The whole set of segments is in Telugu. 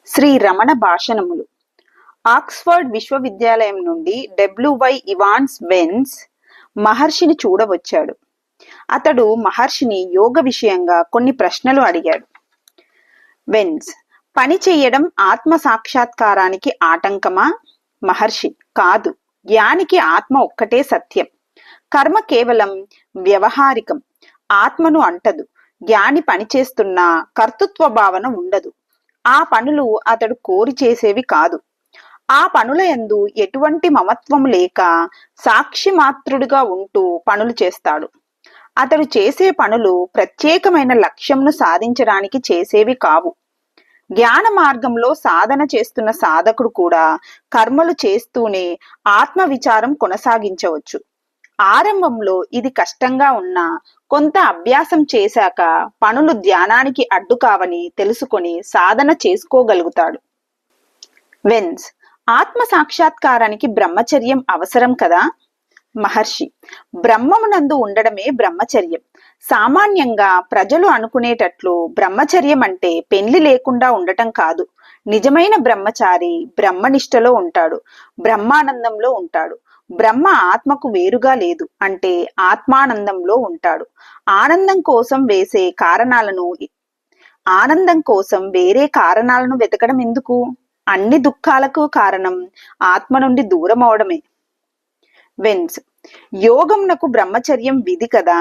శ్రీ రమణ భాషణములు. ఆక్స్ఫర్డ్ విశ్వవిద్యాలయం నుండి డబ్ల్యూవై ఇవాన్స్ వెన్స్ మహర్షిని చూడవచ్చాడు. అతడు మహర్షిని యోగ విషయంగా కొన్ని ప్రశ్నలు అడిగాడు. వెన్స్: పని చెయ్యడం ఆత్మ సాక్షాత్కారానికి ఆటంకమా? మహర్షి: కాదు, జ్ఞానికి ఆత్మ ఒక్కటే సత్యం. కర్మ కేవలం వ్యవహారికం, ఆత్మను అంటదు. జ్ఞాని పనిచేస్తున్నా కర్తృత్వ భావన ఉండదు. ఆ పనులు అతడు కోరి చేసేవి కాదు. ఆ పనుల యందు ఎటువంటి మమత్వం లేక సాక్షి మాత్రుడిగా ఉంటూ పనులు చేస్తాడు. అతడు చేసే పనులు ప్రత్యేకమైన లక్ష్యంను సాధించడానికి చేసేవి కావు. జ్ఞాన మార్గంలో సాధన చేస్తున్న సాధకుడు కూడా కర్మలు చేస్తూనే ఆత్మ విచారం కొనసాగించవచ్చు. ఆరంభంలో ఇది కష్టంగా ఉన్నా కొంత అభ్యాసం చేశాక పనులు ధ్యానానికి అడ్డు కావని తెలుసుకొని సాధన చేసుకోగలుగుతాడు. వెన్స్: ఆత్మ సాక్షాత్కారానికి బ్రహ్మచర్యం అవసరం కదా? మహర్షి: బ్రహ్మమునందు ఉండడమే బ్రహ్మచర్యం. సామాన్యంగా ప్రజలు అనుకునేటట్లు బ్రహ్మచర్యం అంటే పెండ్లి లేకుండా ఉండటం కాదు. నిజమైన బ్రహ్మచారి బ్రహ్మనిష్టలో ఉంటాడు, బ్రహ్మానందంలో ఉంటాడు. బ్రహ్మ ఆత్మకు వేరుగా లేదు, అంటే ఆత్మానందంలో ఉంటాడు. ఆనందం కోసం వేరే కారణాలను వెతకడం ఎందుకు? అన్ని దుఃఖాలకు కారణం ఆత్మ నుండి దూరం అవడమే. వెన్స్: యోగంనకు బ్రహ్మచర్యం విధి కదా?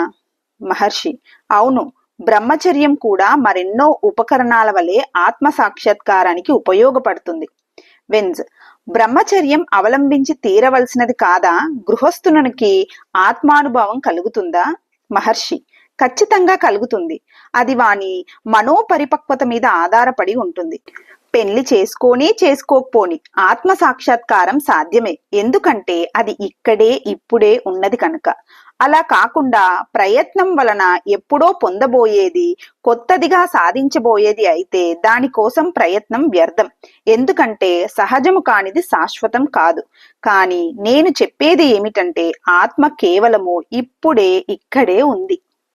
మహర్షి: అవును, బ్రహ్మచర్యం కూడా మరెన్నో ఉపకరణాల వలె ఆత్మ సాక్షాత్కారానికి ఉపయోగపడుతుంది. వెన్స్: బ్రహ్మచర్యం అవలంబించి తీరవలసినది కాదా? గృహస్థునికి ఆత్మానుభవం కలుగుతుందా? మహర్షి: ఖచ్చితంగా కలుగుతుంది. అది వాని మనోపరిపక్వత మీద ఆధారపడి ఉంటుంది. పెళ్లి చేసుకోకపోని ఆత్మ సాక్షాత్కారం సాధ్యమే, ఎందుకంటే అది ఇక్కడే ఇప్పుడే ఉన్నది కనుక. అలా కాకుండా ప్రయత్నం వలన ఎప్పుడో పొందబోయేది కొత్తదిగా సాధించబోయేది అయితే దానికోసం ప్రయత్నం వ్యర్థం. ఎందుకంటే సహజము కానిది శాశ్వతం కాదు. కానీ నేను చెప్పేది ఏమిటంటే ఆత్మ కేవలము ఇప్పుడే ఇక్కడే ఉంది.